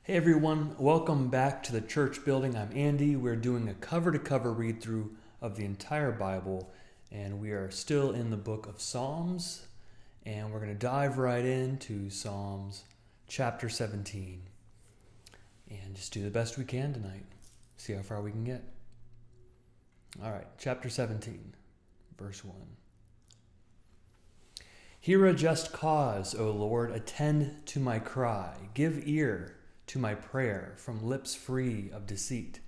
Hey everyone, welcome back to the church building. I'm Andy. We're doing a cover-to-cover read-through of the entire Bible, and we are still in the book of Psalms, and we're going to dive right into Psalms chapter 17 and just do the best we can tonight. See how far we can get. All right, chapter 17, verse 1. Hear a just cause, O Lord, attend to my cry. Give ear to my prayer from lips free of deceit.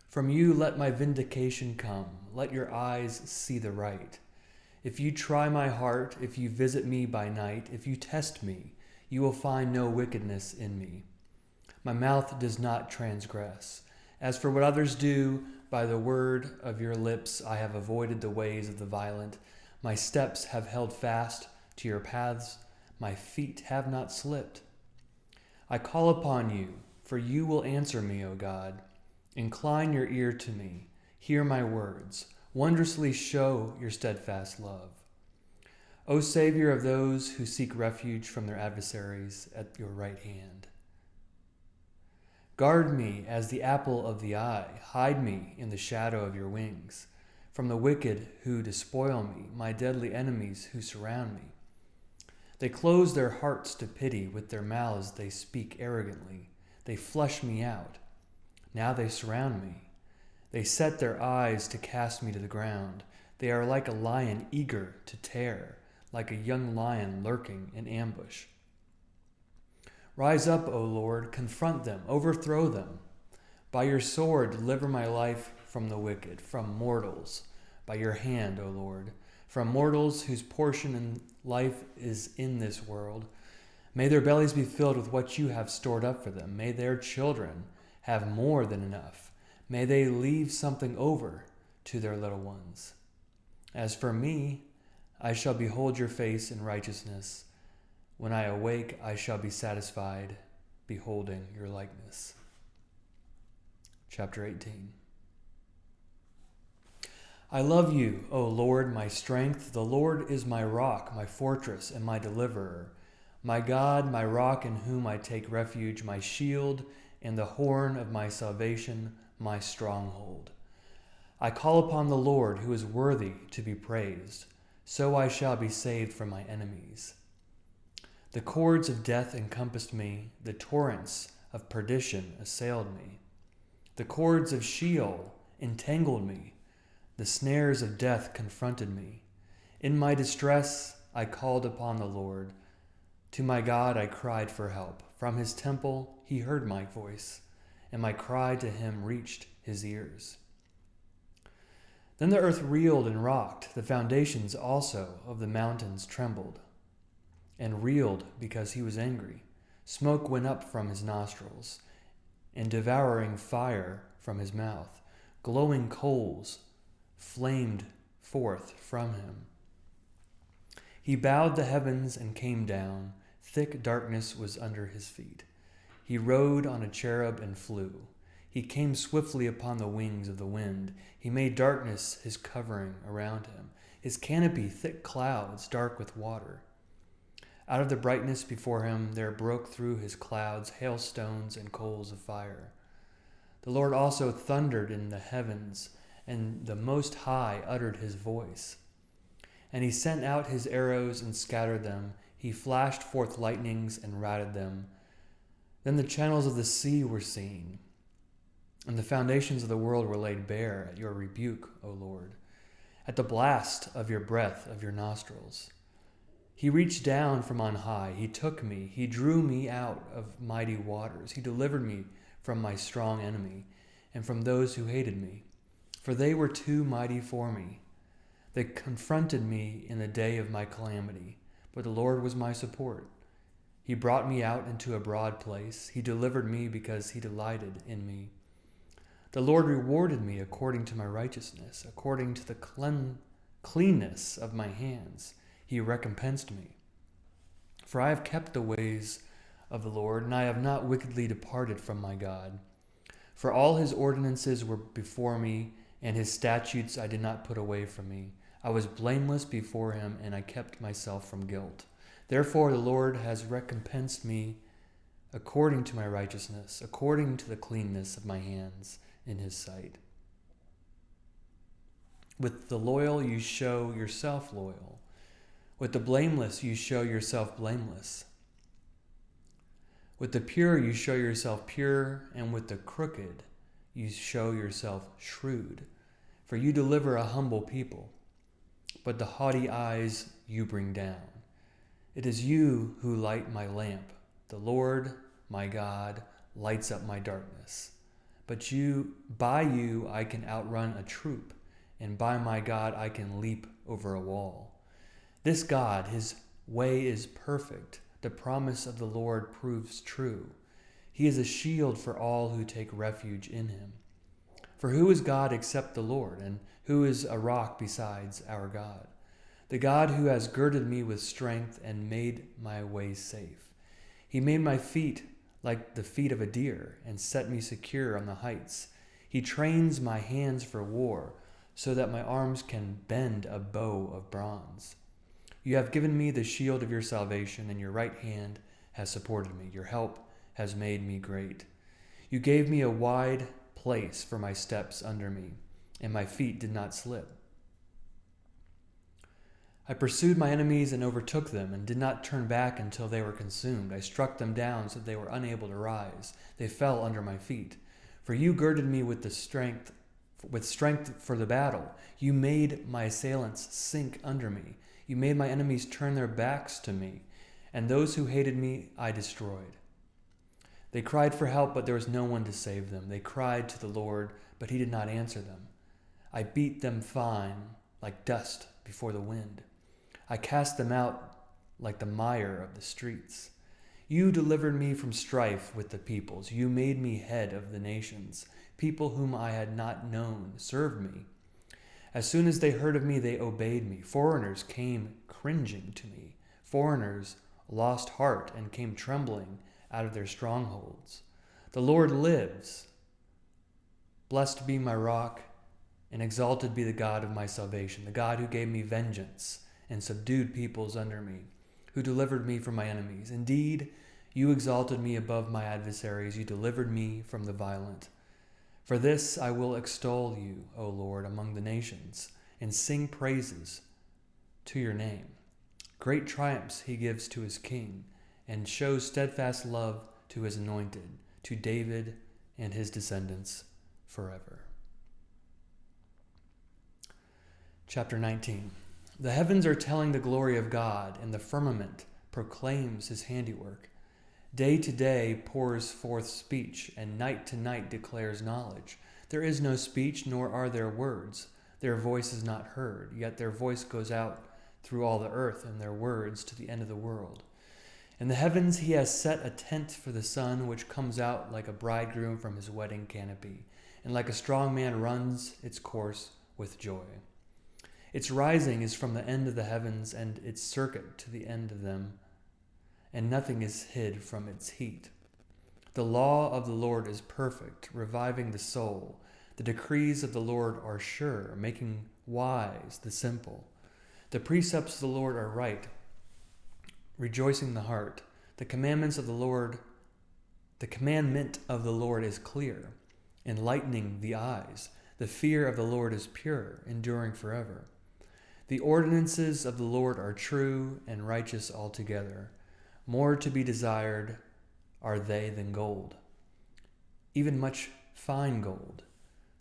From you let my vindication come. Let your eyes see the right. If you try my heart, if you visit me by night, if you test me, you will find no wickedness in me. My mouth does not transgress. As for what others do, by the word of your lips I have avoided the ways of the violent. My steps have held fast to your paths. My feet have not slipped. I call upon you, for you will answer me, O God. Incline your ear to me. Hear my words. Wondrously show your steadfast love. O Savior of those who seek refuge from their adversaries at your right hand. Guard me as the apple of the eye. Hide me in the shadow of your wings. From the wicked who despoil me, my deadly enemies who surround me. They close their hearts to pity. With their mouths they speak arrogantly. They flush me out. Now they surround me. They set their eyes to cast me to the ground. They are like a lion eager to tear, like a young lion lurking in ambush. Rise up, O Lord, confront them, overthrow them. By your sword deliver my life from the wicked, from mortals, by your hand, O Lord, from mortals whose portion in life is in this world. May their bellies be filled with what you have stored up for them. May their children have more than enough. May they leave something over to their little ones. As for me, I shall behold your face in righteousness. When I awake, I shall be satisfied, beholding your likeness. Chapter 18. I love you, O Lord, my strength. The Lord is my rock, my fortress, and my deliverer. My God, my rock in whom I take refuge, my shield and the horn of my salvation, my stronghold. I call upon the Lord, who is worthy to be praised. So I shall be saved from my enemies. The cords of death encompassed me. The torrents of perdition assailed me. The cords of Sheol entangled me. The snares of death confronted me. In my distress, I called upon the Lord. To my God, I cried for help. From his temple, he heard my voice, and my cry to him reached his ears. Then the earth reeled and rocked. The foundations also of the mountains trembled and reeled because he was angry. Smoke went up from his nostrils, and devouring fire from his mouth. Glowing coals flamed forth from him. He bowed the heavens and came down. Thick darkness was under his feet. He rode on a cherub and flew. He came swiftly upon the wings of the wind. He made darkness his covering around him. His canopy thick clouds dark with water. Out of the brightness before him there broke through his clouds hailstones and coals of fire. The Lord also thundered in the heavens, and the Most High uttered his voice. And he sent out his arrows and scattered them. He flashed forth lightnings and routed them. Then the channels of the sea were seen, and the foundations of the world were laid bare at your rebuke, O Lord, at the blast of your breath of your nostrils. He reached down from on high. He took me. He drew me out of mighty waters. He delivered me from my strong enemy and from those who hated me. For they were too mighty for me. They confronted me in the day of my calamity, but the Lord was my support. He brought me out into a broad place. He delivered me because he delighted in me. The Lord rewarded me according to my righteousness, according to the cleanness of my hands. He recompensed me. For I have kept the ways of the Lord, and I have not wickedly departed from my God. For all his ordinances were before me, and his statutes I did not put away from me. I was blameless before him, and I kept myself from guilt. Therefore the Lord has recompensed me according to my righteousness, according to the cleanness of my hands in his sight. With the loyal you show yourself loyal. With the blameless you show yourself blameless. With the pure you show yourself pure, and with the crooked you show yourself shrewd. For you deliver a humble people, but the haughty eyes you bring down. It is you who light my lamp. The Lord, my God, lights up my darkness. But by you I can outrun a troop, and by my God I can leap over a wall. This God, his way is perfect. The promise of the Lord proves true. He is a shield for all who take refuge in him. For who is God except the Lord, and who is a rock besides our God? The God who has girded me with strength and made my ways safe. He made my feet like the feet of a deer and set me secure on the heights. He trains my hands for war so that my arms can bend a bow of bronze. You have given me the shield of your salvation, and your right hand has supported me. Your help has made me great. You gave me a wide place for my steps under me, and my feet did not slip. I pursued my enemies and overtook them, and did not turn back until they were consumed. I struck them down so that they were unable to rise. They fell under my feet. For you girded me with strength for the battle. You made my assailants sink under me. You made my enemies turn their backs to me, and those who hated me I destroyed. They cried for help, but there was no one to save them. They cried to the Lord, but he did not answer them. I beat them fine, like dust before the wind. I cast them out like the mire of the streets. You delivered me from strife with the peoples. You made me head of the nations. People whom I had not known served me. As soon as they heard of me, they obeyed me. Foreigners came cringing to me. Foreigners lost heart and came trembling out of their strongholds. The Lord lives. Blessed be my rock, and exalted be the God of my salvation, the God who gave me vengeance and subdued peoples under me, who delivered me from my enemies. Indeed, you exalted me above my adversaries. You delivered me from the violent. For this I will extol you, O Lord, among the nations, and sing praises to your name. Great triumphs he gives to his king, and shows steadfast love to his anointed, to David and his descendants forever. Chapter 19. The heavens are telling the glory of God, and the firmament proclaims his handiwork. Day to day pours forth speech, and night to night declares knowledge. There is no speech, nor are there words. Their voice is not heard, yet their voice goes out through all the earth, and their words to the end of the world. In the heavens he has set a tent for the sun, which comes out like a bridegroom from his wedding canopy, and like a strong man runs its course with joy. Its rising is from the end of the heavens, and its circuit to the end of them, and nothing is hid from its heat. The law of the Lord is perfect, reviving the soul. The decrees of the Lord are sure, making wise the simple. The precepts of the Lord are right, rejoicing the heart. The commandment of the Lord is clear, enlightening the eyes. The fear of the Lord is pure, enduring forever. The ordinances of the Lord are true and righteous altogether. More to be desired are they than gold, even much fine gold,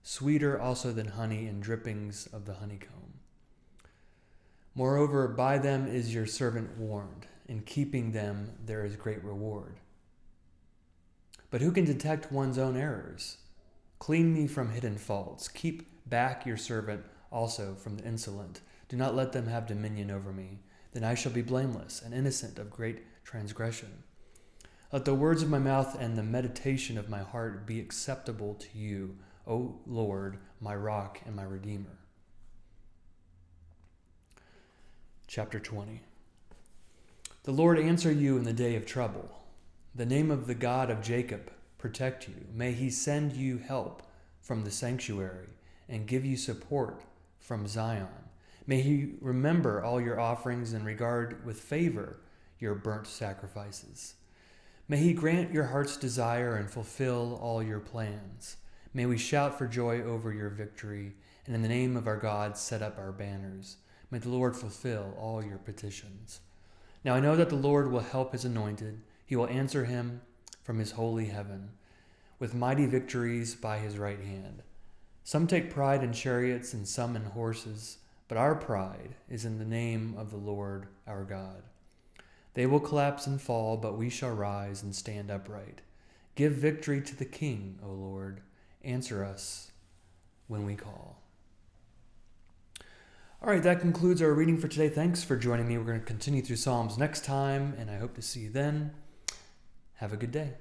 sweeter also than honey and drippings of the honeycomb. Moreover, by them is your servant warned. In keeping them there is great reward. But who can detect one's own errors? Clean me from hidden faults. Keep back your servant also from the insolent. Do not let them have dominion over me. Then I shall be blameless and innocent of great transgression. Let the words of my mouth and the meditation of my heart be acceptable to you, O Lord, my rock and my redeemer. Chapter 20. The Lord answer you in the day of trouble. The name of the God of Jacob protect you. May he send you help from the sanctuary and give you support from Zion. May he remember all your offerings and regard with favor your burnt sacrifices. May he grant your heart's desire and fulfill all your plans. May we shout for joy over your victory, and in the name of our God set up our banners. May the Lord fulfill all your petitions. Now I know that the Lord will help his anointed. He will answer him from his holy heaven, with mighty victories by his right hand. Some take pride in chariots and some in horses, but our pride is in the name of the Lord our God. They will collapse and fall, but we shall rise and stand upright. Give victory to the King, O Lord. Answer us when we call. All right, that concludes our reading for today. Thanks for joining me. We're going to continue through Psalms next time, and I hope to see you then. Have a good day.